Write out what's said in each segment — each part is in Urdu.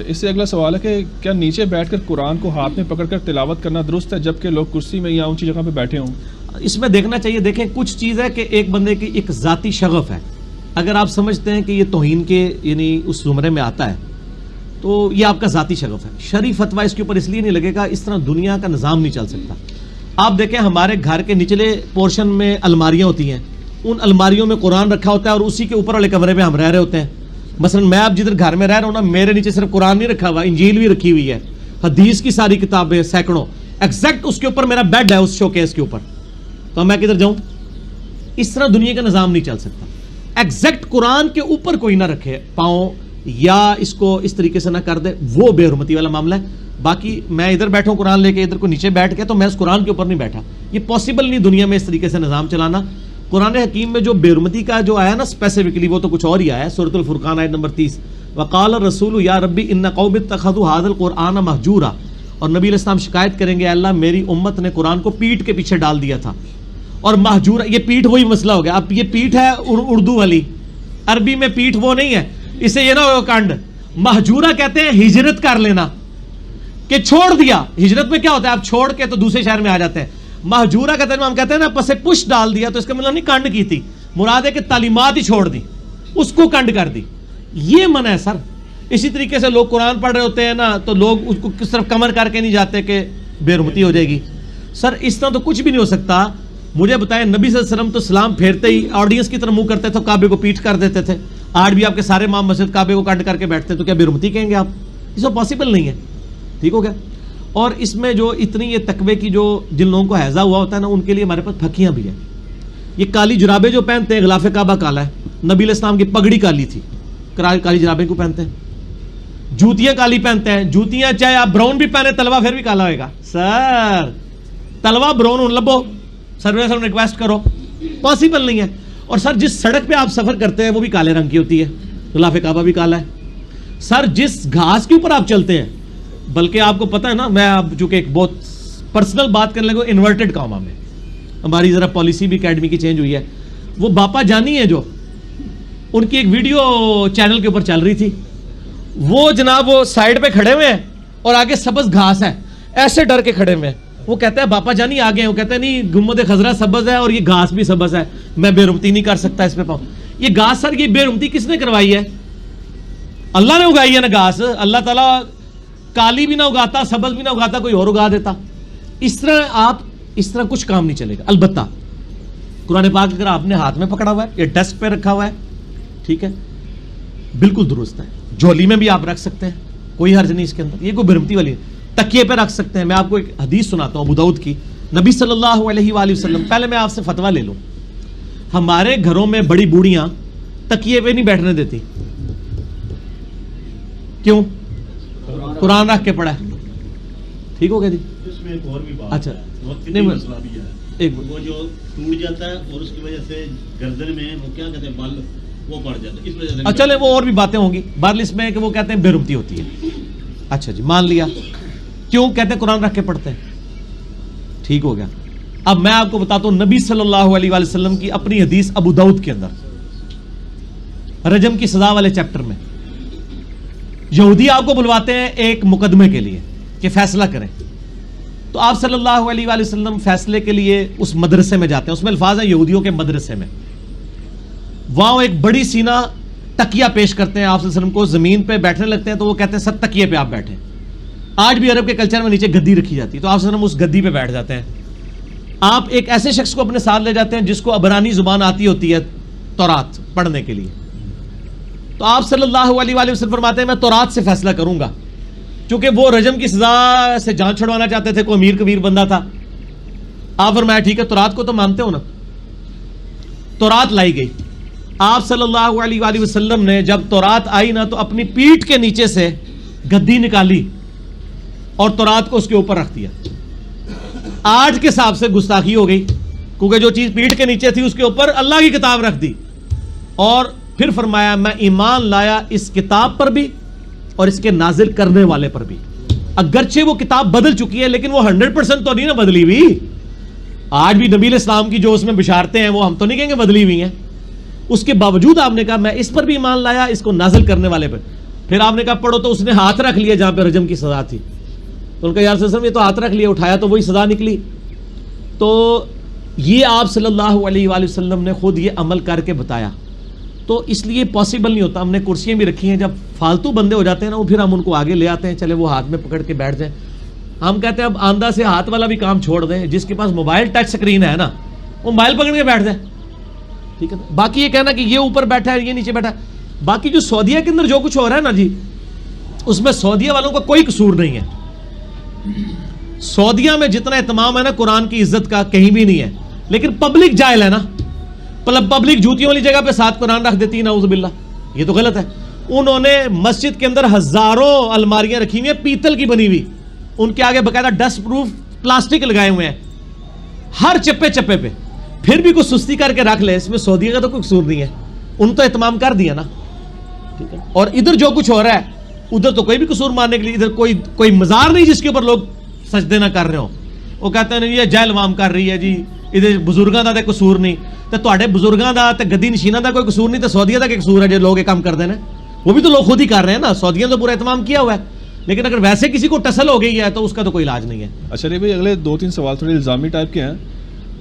اس سے اگلا سوال ہے کہ کیا نیچے بیٹھ کر قرآن کو ہاتھ میں پکڑ کر تلاوت کرنا درست ہے جبکہ لوگ کرسی میں یا اونچی جگہ پہ بیٹھے ہوں؟ اس میں دیکھنا چاہیے. دیکھیں کچھ چیز ہے کہ ایک بندے کی ایک ذاتی شغف ہے. اگر آپ سمجھتے ہیں کہ یہ توہین کے یعنی اس زمرے میں آتا ہے تو یہ آپ کا ذاتی شغف ہے. شرعی فتویٰ اس کے اوپر اس لیے نہیں لگے گا, اس طرح دنیا کا نظام نہیں چل سکتا. آپ دیکھیں ہمارے گھر کے نچلے پورشن میں الماریاں ہوتی ہیں, ان الماریوں میں قرآن رکھا ہوتا ہے اور اسی کے اوپر والے کمرے میں ہم رہ رہے ہوتے ہیں. مثلا میں اب جدھر گھر میں رہ رہا ہوں نا, میرے نیچے صرف قرآن نہیں رکھا ہوا, انجیل بھی رکھی ہوئی ہے, حدیث کی ساری کتابیں سینکڑوں, ایگزیکٹ اس کے اوپر میرا بیڈ ہے, اس شوکیس کے اوپر. تو میں کدھر جاؤں؟ اس طرح دنیا کا نظام نہیں چل سکتا. ایگزیکٹ قرآن کے اوپر کوئی نہ رکھے پاؤں یا اس کو اس طریقے سے نہ کر دے, وہ بے حرمتی والا معاملہ ہے. باقی میں ادھر بیٹھا ہوں قرآن لے کے, ادھر کو نیچے بیٹھ کے, تو میں اس قرآن کے اوپر نہیں بیٹھا. یہ پاسبل نہیں دنیا میں اس طریقے سے نظام چلانا. قرآن حکیم میں جو بے حرمتی کا جو آیا نا اسپیسیفکلی, وہ تو کچھ اور ہی آیا ہے. سورۃ الفرقان آیت نمبر 30, وقال الرسول یا ربی ان قوم اتخذوا هذا القرآن مہجورا. اور نبی علیہ السلام شکایت کریں گے, اللہ میری امت نے قرآن کو پیٹ کے پیچھے ڈال دیا تھا. اور مہجورا, یہ پیٹ وہی مسئلہ ہو گیا. اب یہ پیٹ ہے اردو والی, عربی میں پیٹ وہ نہیں ہے, اسے یہ نہ ہو کانڈ. مہجورا کہتے ہیں ہجرت کر لینا, کہ چھوڑ دیا. ہجرت میں کیا ہوتا ہے, آپ چھوڑ کے تو دوسرے شہر میں آ جاتے ہیں. مہجورا کہتے ہیں, ہم کہتے ہیں نا پسے پش ڈال دیا, تو اس کا مطلب نہیں کنڈ کی تھی, مراد ہے کہ تعلیمات ہی چھوڑ دی, اس کو کنڈ کر دی. یہ منع ہے سر. اسی طریقے سے لوگ قرآن پڑھ رہے ہوتے ہیں نا, تو لوگ اس کو کس طرف کمر کر کے نہیں جاتے کہ بے حرمتی ہو جائے گی. سر اس طرح تو کچھ بھی نہیں ہو سکتا. مجھے بتائیں, نبی صلی اللہ علیہ وسلم تو سلام پھیرتے ہی آڈینس کی طرف منہ کرتے تھے, کعبے کو پیٹ کر دیتے تھے. آج بھی آپ کے سارے امام مسجد کعبے کو کنڈ کر کے بیٹھتے ہیں, تو کیا بے حرمتی کہیں گے آپ؟ اس کو پاسبل نہیں ہے. ٹھیک ہو گیا. اور اس میں جو اتنی یہ تقوی کی جو جن لوگوں کو حیضہ ہوا ہوتا ہے نا, ان کے لیے ہمارے پاس پھکیاں بھی ہیں. یہ کالی جرابیں جو پہنتے ہیں, غلاف کعبہ کالا ہے. نبی علیہ السلام کی پگڑی کالی تھی, کالی جرابیں کو پہنتے ہیں. جوتیاں کالی پہنتے ہیں. جوتیاں چاہے آپ براؤن بھی پہنے, تلوا پھر بھی کالا ہوئے گا. سر تلوا براؤن لبو, سر ریکویسٹ کرو, پاسبل نہیں ہے. اور سر جس سڑک پہ آپ سفر کرتے ہیں وہ بھی کالے رنگ کی ہوتی ہے, غلاف کعبہ بھی کالا ہے. سر جس گھاس کے اوپر آپ چلتے ہیں, بلکہ آپ کو پتہ ہے نا, میں اب چونکہ ایک بہت پرسنل بات کرنے لگا, انورٹڈ کام میں ہماری ذرا پالیسی بھی اکیڈمی کی چینج ہوئی ہے. وہ باپا جانی ہے جو, ان کی ایک ویڈیو چینل کے اوپر چل رہی تھی. وہ جناب وہ سائڈ پہ کھڑے ہوئے ہیں اور آگے سبز گھاس ہے, ایسے ڈر کے کھڑے ہوئے ہیں. وہ کہتا ہے باپا جانی آگے ہیں, وہ کہتے ہیں نہیں گنبد خضرا سبز ہے اور یہ گھاس بھی سبز ہے, میں بے حرمتی نہیں کر سکتا اس پہ پاؤں. یہ گھاس سر, یہ بے حرمتی کس نے کروائی ہے؟ اللہ نے اگائی ہے نا گھاس. اللہ تعالیٰ کالی بھی نہ اگاتا, سبز بھی نہ اگاتا, کوئی اور اگا دیتا. اس طرح آپ اس طرح کچھ کام نہیں چلے گا. البتہ قرآن پاک اگر آپ نے ہاتھ میں پکڑا ہوا ہے, یہ ڈیسک پہ رکھا ہوا ہے, ٹھیک ہے, بالکل درست ہے. جھولی میں بھی آپ رکھ سکتے ہیں, کوئی حرج نہیں اس کے اندر, یہ کوئی برمتی والی نہیں. تکیے پہ رکھ سکتے ہیں. میں آپ کو ایک حدیث سناتا ہوں ابو داؤد کی, نبی صلی اللہ علیہ وآلہ وسلم. پہلے میں آپ سے فتویٰ لے لوں. ہمارے گھروں میں بڑی بوڑھیاں تکیے پہ نہیں بیٹھنے دیتی, کیوں؟ قرآن رکھ کے پڑھا ہے. ٹھیک ہو گیا جی. اس میں ایک اور بھی بات, اچھا نہیں مسئلہ بھی ہے, وہ جو ٹوٹ جاتا ہے اور اس کی وجہ سے گردن میں وہ کیا کہتے ہیں بال وہ پڑ جاتا ہے, اس وجہ سے. چلے وہ اور بھی باتیں ہوں گی. بہرحال اس میں کہ وہ کہتے ہیں بے حرمتی ہوتی ہے. اچھا جی مان لیا, کیوں کہتے ہیں قرآن رکھ کے پڑھتے ہیں. ٹھیک ہو گیا. اب میں آپ کو بتاتا ہوں نبی صلی اللہ علیہ وآلہ وسلم کی اپنی حدیث ابو داؤد کے اندر رجم کی سزا والے چیپٹر میں. یہودی آپ کو بلواتے ہیں ایک مقدمے کے لیے کہ فیصلہ کریں, تو آپ صلی اللہ علیہ وآلہ وسلم فیصلے کے لیے اس مدرسے میں جاتے ہیں. اس میں الفاظ ہیں یہودیوں کے مدرسے میں. وہاں ایک بڑی سینا تکیہ پیش کرتے ہیں آپ صلی اللہ علیہ وسلم کو, زمین پہ بیٹھنے لگتے ہیں تو وہ کہتے ہیں سر تکیے پہ آپ بیٹھیں. آج بھی عرب کے کلچر میں نیچے گدی رکھی جاتی ہے, تو آپ صلی اللہ علیہ وسلم اس گدی پہ بیٹھ جاتے ہیں. آپ ایک ایسے شخص کو اپنے ساتھ لے جاتے ہیں جس کو عبرانی زبان آتی ہوتی ہے تورات پڑھنے کے لیے. تو آپ صلی اللہ علیہ وآلہ وسلم فرماتے ہیں میں تورات سے فیصلہ کروں گا, چونکہ وہ رجم کی سزا سے جان چھڑوانا چاہتے تھے, کوئی امیر کبیر بندہ تھا. آپ فرمایا ٹھیک ہے, تورات کو تو مانتے ہو نا. تورات لائی گئی. آپ صلی اللہ علیہ وآلہ وسلم نے جب تورات آئی نا, تو اپنی پیٹھ کے نیچے سے گدی نکالی اور تورات کو اس کے اوپر رکھ دیا. آج کے حساب سے گستاخی ہو گئی, کیونکہ جو چیز پیٹھ کے نیچے تھی اس کے اوپر اللہ کی کتاب رکھ دی. اور پھر فرمایا میں ایمان لایا اس کتاب پر بھی اور اس کے نازل کرنے والے پر بھی. اگرچہ وہ کتاب بدل چکی ہے لیکن وہ 100% تو نہیں نا بدلی ہوئی. آج بھی نبی علیہ السلام کی جو اس میں بشارتیں ہیں وہ ہم تو نہیں کہیں گے بدلی ہوئی ہیں. اس کے باوجود آپ نے کہا میں اس پر بھی ایمان لایا, اس کو نازل کرنے والے پر. پھر آپ نے کہا پڑھو تو اس نے ہاتھ رکھ لیا جہاں پہ رجم کی سزا تھی. تو ان کا یا رسول اللہ یہ تو ہاتھ رکھ لیا, اٹھایا تو وہی سزا نکلی. تو یہ آپ صلی اللہ علیہ وآلہ وسلم نے خود یہ عمل کر کے بتایا. تو اس لیے پاسبل نہیں ہوتا. ہم نے کرسیاں بھی رکھی ہیں, جب فالتو بندے ہو جاتے ہیں نا وہ پھر ہم ان کو آگے لے آتے ہیں, چلے وہ ہاتھ میں پکڑ کے بیٹھ جائیں. ہم کہتے ہیں اب آندھا سے ہاتھ والا بھی کام چھوڑ دیں, جس کے پاس موبائل ٹچ سکرین ہے نا وہ موبائل پکڑ کے بیٹھ جائے, ٹھیک ہے نا. باقی یہ کہنا کہ یہ اوپر بیٹھا ہے یہ نیچے بیٹھا ہے, باقی جو سعودیہ کے اندر جو کچھ ہو رہا ہے نا جی, اس میں سعودیہ والوں کا کوئی قصور نہیں ہے. سعودیہ میں جتنا اہتمام ہے نا قرآن کی عزت کا کہیں بھی نہیں ہے, لیکن پبلک جاہل ہے نا. پبلک جوتیوں والی جگہ پہ 7 قرآن رکھ دیتی ہے, نعوذ باللہ, یہ تو غلط ہے. انہوں نے مسجد کے اندر ہزاروں الماریاں رکھی ہوئی ہیں پیتل کی بنی ہوئی, ان کے آگے باقاعدہ ڈسٹ پروف پلاسٹک لگائے ہوئے ہیں ہر چپے چپے پہ. پھر بھی کوئی سستی کر کے رکھ لے, اس میں سعودیہ کا تو کوئی قصور نہیں ہے, ان تو اہتمام کر دیا نا, ٹھیک ہے. اور ادھر جو کچھ ہو رہا ہے ادھر تو کوئی بھی قصور ماننے کے لیے, ادھر کوئی مزار نہیں جس کے اوپر لوگ سجدے نہ کر رہے ہوں. وہ کہتے ہیں یہ جہل عوام کر رہی ہے جی, ادھر بزرگاں دا تے قصور نہیں. تے تواڈے بزرگاں دا تے گدی نشیناں دا کوئی قصور نہیں, تے سعودیہ دا کیا قصور ہے جو لوگ یہ کام کر دے نا, وہ بھی تو لوگ خود ہی کر رہے ہیں نا. سعودیہ نے تو پورا اہتمام کیا ہوا ہے, لیکن اگر ویسے کسی کو ٹسل ہو گئی ہے تو اس کا تو کوئی علاج نہیں ہے. اچھا بھائی, اگلے 2-3 سوال تھوڑے الزامی ٹائپ کے ہیں.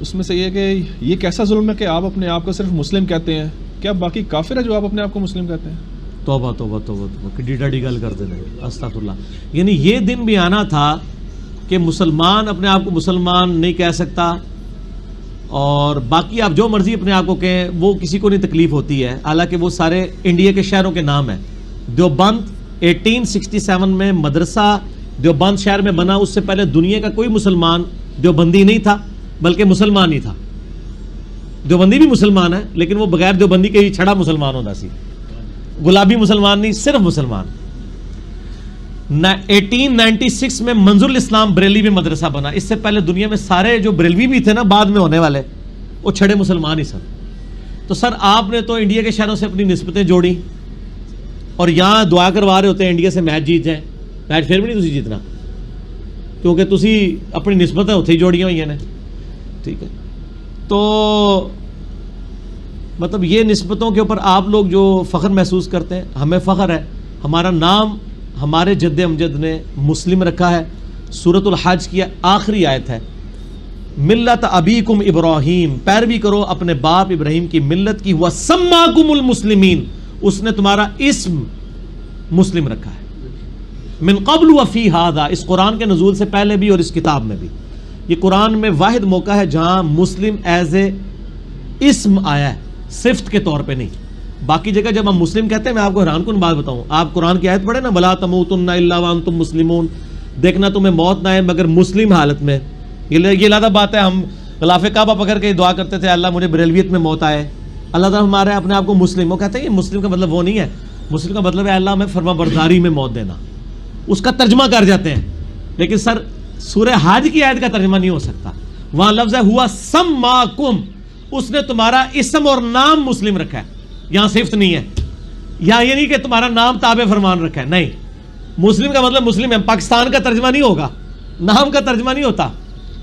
اس میں سے یہ کہ یہ کیسا ظلم ہے کہ آپ اپنے آپ کو صرف مسلم کہتے ہیں, کیا باقی کافر ہے جو آپ اپنے آپ کو مسلم کہتے ہیں؟ توبہ توبہ توبہ توبہ, کڈی ڈاڈی گل کر دینا, استغفر اللہ. یعنی یہ دن بھی آنا تھا کہ مسلمان اپنے آپ کو مسلمان نہیں کہہ سکتا, اور باقی آپ جو مرضی اپنے آپ کو کہیں وہ کسی کو نہیں تکلیف ہوتی ہے. حالانکہ وہ سارے انڈیا کے شہروں کے نام ہیں. دیوبند 1867 میں مدرسہ دیوبند شہر میں بنا, اس سے پہلے دنیا کا کوئی مسلمان دیوبندی نہیں تھا بلکہ مسلمان ہی تھا. دیوبندی بھی مسلمان ہے لیکن وہ بغیر دیوبندی کے ہی چھڑا مسلمان ہوتا سی, گلابی مسلمان نہیں, صرف مسلمان. 1896 میں منظور الاسلام بریلوی میں مدرسہ بنا. اس سے پہلے دنیا میں سارے جو بریلوی بھی تھے نا بعد میں ہونے والے, وہ چھڑے مسلمان ہی سن. تو سر آپ نے تو انڈیا کے شہروں سے اپنی نسبتیں جوڑی, اور یہاں دعا کروا رہے ہوتے ہیں انڈیا سے میچ جیت جائیں. میچ پھر بھی نہیں تسی جیتنا, کیونکہ تسی اپنی نسبتیں اتنے ہی جوڑیاں ہوئی ہیں, ٹھیک ہے. تو مطلب یہ نسبتوں کے اوپر آپ لوگ جو فخر محسوس کرتے ہیں, ہمیں فخر ہے. ہمارا نام ہمارے جد امجد نے مسلم رکھا ہے. سورۃ الحج کی آخری آیت ہے, ملت ابیکم ابراہیم, پیروی کرو اپنے باپ ابراہیم کی ملت کی. وسماکم المسلمین, اس نے تمہارا اسم مسلم رکھا ہے. من قبل وفی ھذا, اس قرآن کے نزول سے پہلے بھی اور اس کتاب میں بھی. یہ قرآن میں واحد موقع ہے جہاں مسلم ایز اے اسم آیا ہے, صفت کے طور پہ نہیں. باقی جگہ جب ہم مسلم کہتے ہیں, میں آپ کو حیران کن بات بتاؤں, آپ قرآن کی آیت پڑھیں نا, ولا تموتن الا وانتم مسلمون, دیکھنا تمہیں موت نہ آئے مگر مسلم حالت میں. یہ علیحدہ بات ہے. ہم غلاف کعبہ پکڑ کے دعا کرتے تھے, اللہ مجھے بریلویت میں موت آئے. اللہ تعالیٰ ہمارے اپنے آپ کو مسلم, وہ کہتے ہیں یہ مسلم کا مطلب وہ نہیں ہے. مسلم کا مطلب ہے اللہ میں فرما برداری میں موت دینا, اس کا ترجمہ کر جاتے ہیں. لیکن سر سورہ حج کی آیت کا ترجمہ نہیں ہو سکتا. وہاں لفظ ہے ہوا سماکم, اس نے تمہارا اسم اور نام مسلم رکھا ہے, یہاں صفت نہیں ہے. یہاں یہ نہیں کہ تمہارا نام تابع فرمان رکھا ہے, نہیں. مسلم کا مطلب مسلم ہے, پاکستان کا ترجمہ نہیں ہوگا, نام کا ترجمہ نہیں ہوتا.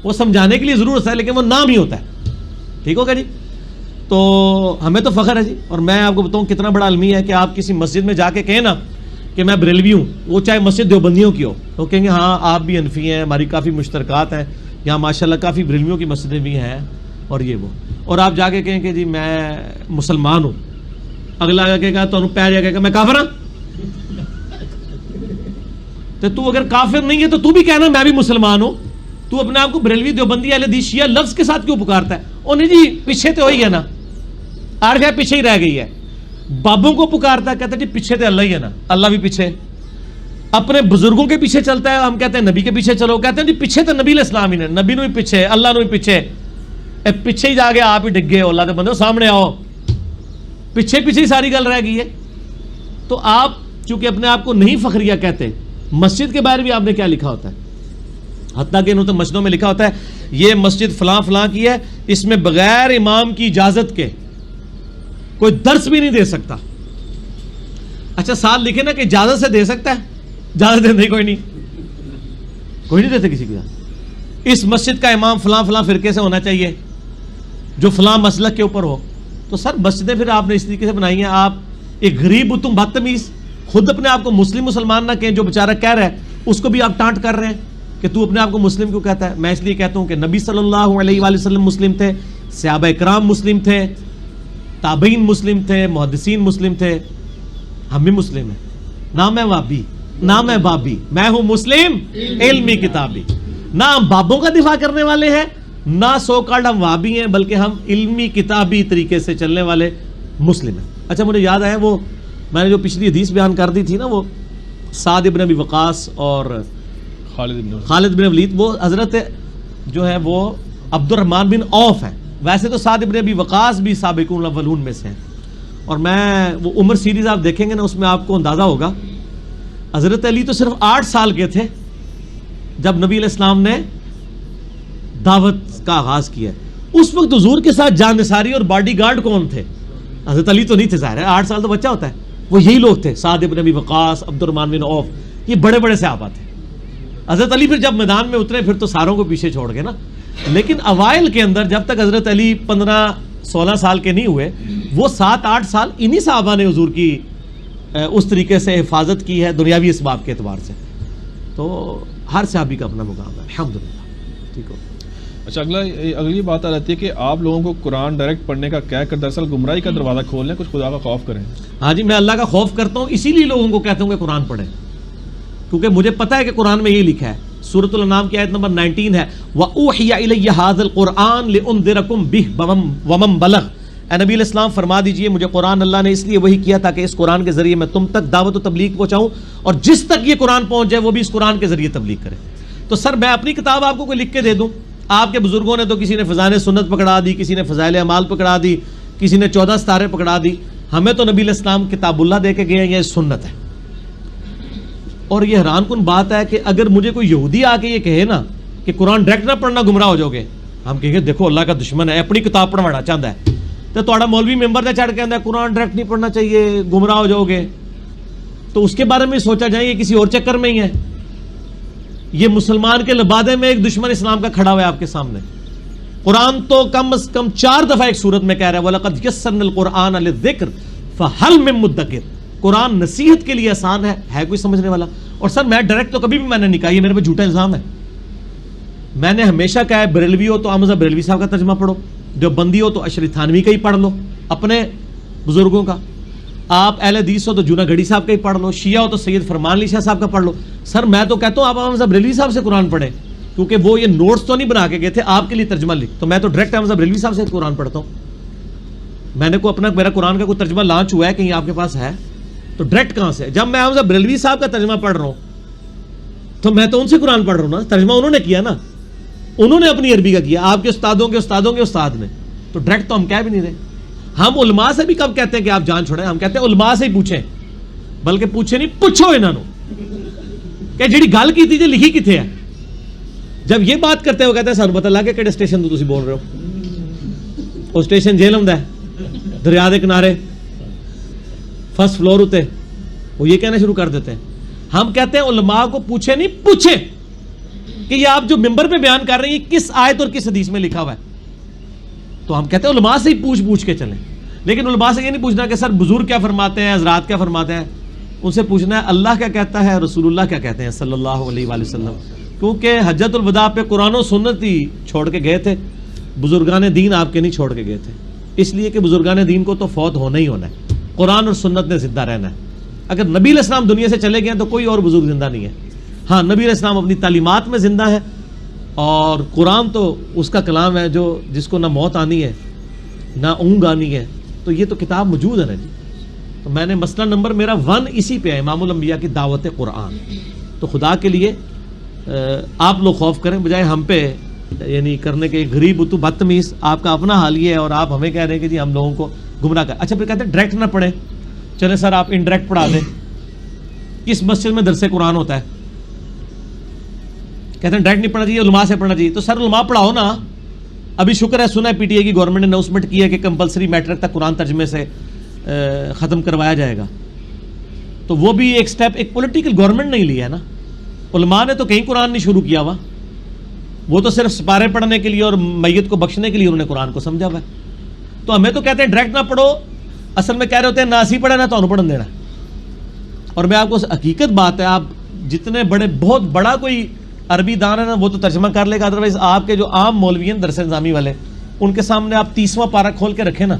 وہ سمجھانے کے لیے ضرورت ہے لیکن وہ نام ہی ہوتا ہے, ٹھیک ہوگا جی. تو ہمیں تو فخر ہے جی. اور میں آپ کو بتاؤں کتنا بڑا المیہ ہے کہ آپ کسی مسجد میں جا کے کہیں نا کہ میں بریلوی ہوں, وہ چاہے مسجد دیوبندیوں کی ہو, تو کہیں گے ہاں آپ بھی حنفی ہیں, ہماری کافی مشترکات ہیں, یہاں ماشاءاللہ کافی بریلویوں کی مسجدیں بھی ہیں, اور یہ وہ. اور آپ جا کے کہیں کہ جی میں مسلمان ہوں, اگلا کہے گا تو پیر جا کے میں کافر ہوں. تو اگر کافر نہیں ہے تو بھی کہنا میں بھی مسلمان ہوں. تو اپنے آپ کو بریلوی دیوبندی اہل حدیث شیعہ لفظ کے ساتھ کیوں پکارتا ہے؟ او نہیں جی پیچھے تو وہی ہے نا, آر ہے پیچھے ہی رہ گئی ہے. بابوں کو پکارتا ہے, کہتا ہے جی پیچھے تو اللہ ہی ہے نا, اللہ بھی پیچھے. اپنے بزرگوں کے پیچھے چلتا ہے, ہم کہتے ہیں نبی کے پیچھے چلو, کہتے ہیں جی پیچھے تو نبی علیہ السلام ہی نے, نبی نو بھی پیچھے, اللہ نو بھی پیچھے. پیچھے ہی جا کے آپ ہی ڈگ گئے, اللہ کے بندے سامنے آؤ, پیچھے پیچھے ہی ساری گل رہ گئی ہے. تو آپ چونکہ اپنے آپ کو نہیں فخریہ کہتے, مسجد کے بارے بھی آپ نے کیا لکھا ہوتا ہے, حتیٰ کہ انہوں نے مسجدوں میں لکھا ہوتا ہے یہ مسجد فلاں فلاں کی ہے, اس میں بغیر امام کی اجازت کے کوئی درس بھی نہیں دے سکتا. اچھا ساتھ لکھے نا کہ اجازت سے دے سکتا ہے, اجازت دے کوئی نہیں دیتے کسی کو. اس مسجد کا امام فلاں فلاں فرقے سے ہونا چاہیے جو فلاں مسلک کے اوپر ہو. تو سر مسجدیں پھر آپ نے اس طریقے سے بنائی ہیں, آپ ایک غریب تم بدتمیز خود اپنے آپ کو مسلمان نہ کہیں، جو بیچارہ کہہ رہا ہے اس کو بھی آپ ٹانٹ کر رہے ہیں کہ تو اپنے آپ کو مسلم کیوں کہتا ہے. میں اس لیے کہتا ہوں کہ نبی صلی اللہ علیہ وآلہ وسلم مسلم تھے، صحابہ اکرام مسلم تھے، تابعین مسلم تھے، محدثین مسلم تھے، ہم بھی مسلم ہیں. نہ میں وابی نہ میں بابی، میں ہوں مسلم علمی کتابی. نہ ہم بابوں کا دفاع کرنے والے ہیں، نہ سو کالڈ ہم وابی ہیں، بلکہ ہم علمی کتابی طریقے سے چلنے والے مسلم ہیں. اچھا مجھے یاد آیا، وہ میں نے جو پچھلی حدیث بیان کر دی تھی نا، وہ سعد ابن ابی وقاص اور خالد بن ولید، وہ حضرت جو ہے وہ عبد الرحمن بن عوف ہیں. ویسے تو سعد ابن ابی وقاص بھی سابقون الاولون میں سے ہیں. اور میں وہ عمر سیریز آپ دیکھیں گے نا، اس میں آپ کو اندازہ ہوگا حضرت علی تو صرف 8 سال کے تھے جب نبی علیہ السلام نے دعوت کا آغاز کیا. اس وقت حضور کے ساتھ جانثاری اور باڈی گارڈ کون تھے؟ حضرت علی تو نہیں تھے، ظاہر ہے 8 سال تو بچہ ہوتا ہے. وہ یہی لوگ تھے، سعد ابن ابی وقاص، عبد الرحمن بن عوف، یہ بڑے بڑے صحابہ تھے. حضرت علی پھر جب میدان میں اترے پھر تو ساروں کو پیچھے چھوڑ گئے نا. لیکن اوائل کے اندر جب تک حضرت علی 15-16 سال کے نہیں ہوئے، وہ 7-8 سال انہی صحابہ نے حضور کی اس طریقے سے حفاظت کی ہے دنیاوی اسباب کے اعتبار سے. تو ہر صحابی کا اپنا مقام ہے الحمدللہ. ٹھیک ہو. اچھا اگلی بات آ رہتی ہے کہ آپ لوگوں کو قرآن ڈائریکٹ پڑھنے کا کہہ کر دراصل گمراہی کا دروازہ کھول لیں، کچھ خدا کا خوف کریں. ہاں جی، میں اللہ کا خوف کرتا ہوں، اسی لیے لوگوں کو کہتا ہوں کہ قرآن پڑھیں، کیونکہ مجھے پتہ ہے کہ قرآن میں یہی لکھا ہے. سورۃ الانعام کی آیت نمبر 19 ہے، وَأُوحِيَ إِلَيَّ هَذَا الْقُرْآنُ لِأُنذِرَكُم بِهِ وَمَن بَلَغَ. اے نبی علیہ السلام فرما دیجئے مجھے قرآن اللہ نے اس لیے وہی کیا تاکہ اس قرآن کے ذریعے میں تم تک دعوت و تبلیغ پہنچاؤں، اور جس تک یہ قرآن پہنچ جائے وہ بھی اس قرآن کے ذریعے تبلیغ کرے. تو سر میں اپنی کتاب آپ کو کوئی لکھ کے دے دوں، آپ کے بزرگوں نے تو کسی نے فضائل سنت پکڑا دی، کسی نے فضائل اعمال پکڑا دی، کسی نے 14 ستارے پکڑا دی. ہمیں تو نبی علیہ السلام کتاب اللہ دے کے گئے ہیں، یہ سنت ہے. اور یہ حیران کن بات ہے کہ اگر مجھے کوئی یہودی آ کے یہ کہے نا کہ قرآن ڈائریکٹ نہ پڑھنا گمراہ ہو جاؤ گے، ہم کہیں گے دیکھو اللہ کا دشمن ہے، اپنی کتاب پڑھوانا چاہتا ہے. تو تھوڑا مولوی ممبر سے چڑھ کے آتا ہے قرآن ڈائریکٹ نہیں پڑھنا چاہیے، گمراہ ہو جاؤ گے. تو اس کے بارے میں سوچا جائے یہ کسی اور چکر میں ہی ہے. یہ مسلمان کے لبادے میں ایک دشمن اسلام کا کھڑا ہوا ہے آپ کے سامنے. قرآن تو کم از کم 4 دفعہ ایک سورت میں کہہ رہا ہے وَلَقَدْ يَسَّرْنَا الْقُرْآنَ لِلذِّكْرِ فَهَلْ مِن مُدَّكِرٍ. قرآن نصیحت کے لیے آسان ہے کوئی سمجھنے والا؟ اور سر میں ڈائریکٹ تو کبھی بھی میں نے نہیں کہا، یہ میرے پہ جھوٹا الزام ہے. میں نے ہمیشہ کہا ہے بریلوی ہو تو احمد بریلوی صاحب کا ترجمہ پڑھو، جو بندی ہو تو اشری تھانوی کا ہی پڑھ لو اپنے بزرگوں کا، آپ اہل حدیث ہو تو جونا گھڑی صاحب کا ہی پڑھ لو، شیعہ ہو تو سید فرمان علی شاہ صاحب کا پڑھ لو. سر میں تو کہتا ہوں آپ احمد بریلوی صاحب سے قرآن پڑھیں، کیونکہ وہ یہ نوٹس تو نہیں بنا کے گئے تھے، آپ کے لیے ترجمہ لکھ. تو میں تو ڈائریکٹ احمد بریلوی صاحب سے قرآن پڑھتا ہوں. میں نے میرا قرآن کا کوئی ترجمہ لانچ ہوا ہے کہیں آپ کے پاس ہے تو ڈائریکٹ کہاں سے؟ جب میں احمد بریلوی صاحب کا ترجمہ پڑھ رہا ہوں تو میں تو ان سے قرآن پڑھ رہا ہوں نا، ترجمہ انہوں نے کیا نا، انہوں نے اپنی عربی کا کیا، آپ کے استادوں کے استادوں کے استاد نے. تو ڈائریکٹ تو ہم کہہ بھی نہیں رہے. ہم علماء سے بھی کب کہتے ہیں کہ آپ جان چھوڑیں؟ ہم کہتے ہیں علماء سے ہی پوچھیں، بلکہ پوچھیں نہیں پوچھو انہوں کہ جڑی گل کی تھی جی لکھی کتنے ہے. جب یہ بات کرتے ہو کہتے ہیں سانو پتہ لگ گیا کہڑے اسٹیشن تو تسی بول رہے ہو. وہ اسٹیشن جیل ہوندا ہے دریا دے کنارے فرسٹ فلور ہوتے، وہ یہ کہنا شروع کر دیتے ہیں. ہم کہتے ہیں علماء کو پوچھے نہیں پوچھیں کہ یہ آپ جو ممبر پہ بیان کر رہے ہیں کس آیت اور کس حدیث میں لکھا ہوا ہے. تو ہم کہتے ہیں علماء سے ہی پوچھ کے چلیں. لیکن علماء سے یہ نہیں پوچھنا کہ سر بزرگ کیا فرماتے ہیں، حضرات کیا فرماتے ہیں. ان سے پوچھنا ہے اللہ کیا کہتا ہے، رسول اللہ کیا کہتے ہیں صلی اللہ علیہ وآلہ وسلم. کیونکہ حجۃ الوداع پہ قرآن و سنت ہی چھوڑ کے گئے تھے، بزرگان دین آپ کے نہیں چھوڑ کے گئے تھے. اس لیے کہ بزرگان دین کو تو فوت ہونا ہی ہونا ہے، قرآن اور سنت نے زندہ رہنا ہے. اگر نبی علیہ السلام دنیا سے چلے گئے تو کوئی اور بزرگ زندہ نہیں ہے. ہاں نبی علیہ السلام اپنی تعلیمات میں زندہ ہے، اور قرآن تو اس کا کلام ہے جو جس کو نہ موت آنی ہے نہ اونگ آنی ہے. تو یہ تو کتاب موجود ہے نا جی. تو میں نے مسئلہ نمبر میرا 1 اسی پہ ہے، امام الانبیاء کی دعوت قرآن. تو خدا کے لیے آپ لوگ خوف کریں بجائے ہم پہ یعنی کرنے کے غریب تو بدتمیز. آپ کا اپنا حال یہ ہے اور آپ ہمیں کہہ رہے ہیں کہ جی ہم لوگوں کو گمراہ کر. اچھا پھر کہتے ہیں ڈائریکٹ نہ پڑھیں. چلے سر آپ انڈائریکٹ پڑھا دیں. کس مسجد میں درس قرآن ہوتا ہے؟ کہتے ہیں ڈائریکٹ نہیں پڑھنا چاہیے، علماء سے پڑھنا چاہیے. تو سر علماء پڑھاؤ نا. ابھی شکر ہے سنا ہے پی ٹی اے کی گورنمنٹ نے اناؤنسمنٹ کی ہے کہ کمپلسری میٹرک تک قرآن ترجمے سے ختم کروایا جائے گا. تو وہ بھی ایک سٹیپ ایک پولیٹیکل گورنمنٹ نہیں لیا ہے نا. علماء نے تو کہیں قرآن نہیں شروع کیا ہوا، وہ تو صرف سپارے پڑھنے کے لیے اور میت کو بخشنے کے لیے انہوں نے قرآن کو سمجھا ہوا ہے. تو ہمیں تو کہتے ہیں ڈائریکٹ نہ پڑھو، اصل میں کہہ رہے ہوتے ہیں نہ اسی پڑھے نہ تو پڑھن دینا. اور میں آپ کو حقیقت بات ہے, آپ جتنے بڑے بہت بڑا کوئی عربی دان ہے نا وہ تو ترجمہ کر لے گا, ادروائز آپ کے جو عام مولوی ہیں درس نظامی والے, ان کے سامنے آپ 30واں پارہ کھول کے رکھیں نا,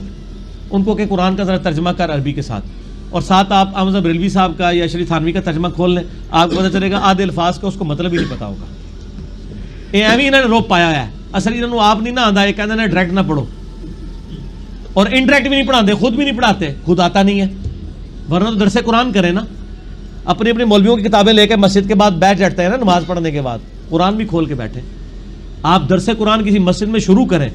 ان کو کہ قرآن کا ذرا ترجمہ کر عربی کے ساتھ, اور ساتھ آپ احمد بریلوی صاحب کا یا شریف تھانوی کا ترجمہ کھول لیں, آپ کو پتہ چلے گا آدھے الفاظ کا اس کو مطلب ہی نہیں پتا ہوگا. یہ ایویں انہوں نے روپ پایا ہے, اصل انہوں نے آپ نہیں نہ آتا, یہ کہتے ہیں ڈائریکٹ نہ پڑھو, اور انڈائریکٹ بھی نہیں پڑھاتے, خود بھی نہیں پڑھاتے, خود آتا نہیں ہے, ورنہ تو درس قرآن کریں نا. اپنی اپنی مولویوں کی کتابیں لے کے مسجد کے بعد بیٹھ جاتے ہیں نا نماز پڑھنے کے بعد, قرآن بھی کھول کے بیٹھے. آپ درس قرآن کسی مسجد میں شروع کریں.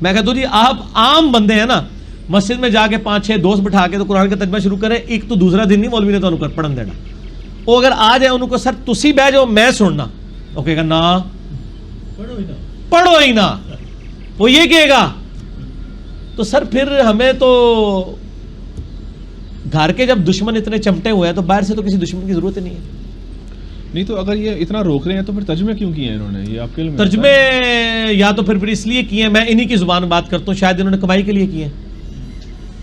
میں کہتا ہوں جی آپ عام بندے ہیں نا, مسجد میں جا کے 5-6 دوست بٹھا کے تو قرآن کا ترجمہ شروع کریں, ایک تو دوسرا دن نہیں مولوی نے تو انہوں پڑھن دینا. وہ اگر آ جائے انہوں کو سر تسی بہ جاؤ میں سننا, وہ کہے گا نا پڑھو ہی نا, وہ یہ کہے گا. تو سر پھر ہمیں تو گھر کے جب دشمن اتنے چمٹے ہوئے ہیں تو باہر سے تو کسی دشمن کی ضرورت ہی نہیں ہے. نہیں تو اگر یہ اتنا روک رہے ہیں تو پھر ترجمے کیوں کیے ہیں انہوں نے؟ یہ آپ کے علم ترجمے یا تو پھر اس لیے کیے ہیں, میں انہی کی زبان بات کرتا ہوں, شاید انہوں نے کمائی کے لیے کیے ہیں.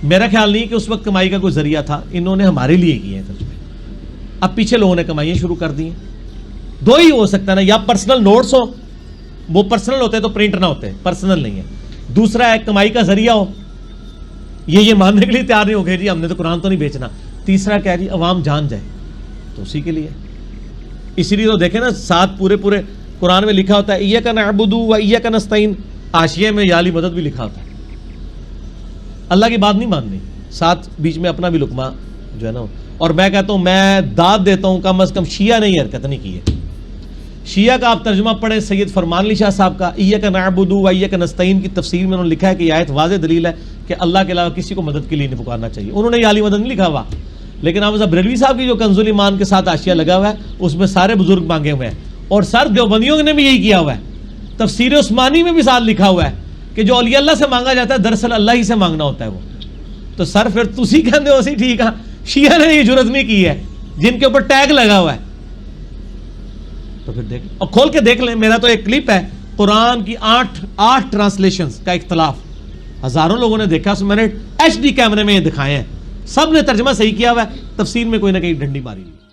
میرا خیال نہیں کہ اس وقت کمائی کا کوئی ذریعہ تھا, انہوں نے ہمارے لیے کیے ہیں ترجمے. اب پیچھے لوگوں نے کمائیاں شروع کر دی ہیں. دو ہی ہو سکتا ہے نا, یا پرسنل نوٹس ہو, وہ پرسنل ہوتے تو پرنٹ نہ ہوتے, پرسنل نہیں ہے. دوسرا ہے کمائی کا ذریعہ ہو, یہ ماننے کے لیے تیار نہیں ہو گئے جی ہم نے تو قرآن تو نہیں بیچنا. تیسرا کیا جی عوام جان جائے, تو اسی کے لیے. اسی لیے تو دیکھیں نا ساتھ پورے قرآن میں لکھا ہوتا ہے ایاک نعبد و ایاک نستعین, حاشیے میں یا علی مدد بھی لکھا ہوتا ہے. اللہ کی بات نہیں ماننی, ساتھ بیچ میں اپنا بھی لقمہ جو ہے نا. اور میں کہتا ہوں, میں داد دیتا ہوں کم از کم شیعہ نے یہ حرکت نہیں کی ہے. شیعہ کا آپ ترجمہ پڑھیں سید فرمان علی شاہ صاحب کا, ایاک نعبد و ایاک نستعین کی تفسیر میں انہوں نے لکھا ہے کہ یہ آیت واضح دلیل ہے کہ اللہ کے علاوہ کسی کو مدد کے لیے نہیں پکارنا چاہیے. انہوں نے یا علی مدد نہیں لکھا ہوا, لیکن احمد بریلوی صاحب کی جو کنز الایمان کے ساتھ حاشیہ لگا ہوا ہے اس میں سارے بزرگ مانگے ہوئے ہیں, اور سر دیوبندیوں نے بھی یہی کیا ہوا ہے. تفسیر عثمانی میں بھی ساتھ لکھا ہوا ہے کہ جو اولیاء اللہ سے مانگا جاتا ہے دراصل اللہ ہی سے مانگنا ہوتا ہے وہ. تو سر پھر تسی کہندے ہو سی ٹھیک ہے, شیعہ نے یہ جرت نہیں کی ہے جن کے اوپر ٹیگ لگا ہوا ہے. تو پھر دیکھ اور کھول کے دیکھ لیں, میرا تو ایک کلپ ہے قرآن کی 8 ٹرانسلیشنز کا اختلاف, ہزاروں لوگوں نے دیکھا, اس میں نے HD کیمرے میں یہ دکھائے ہیں, سب نے ترجمہ صحیح کیا ہوا ہے, تفسیر میں کوئی نہ کوئی ڈنڈی ماری.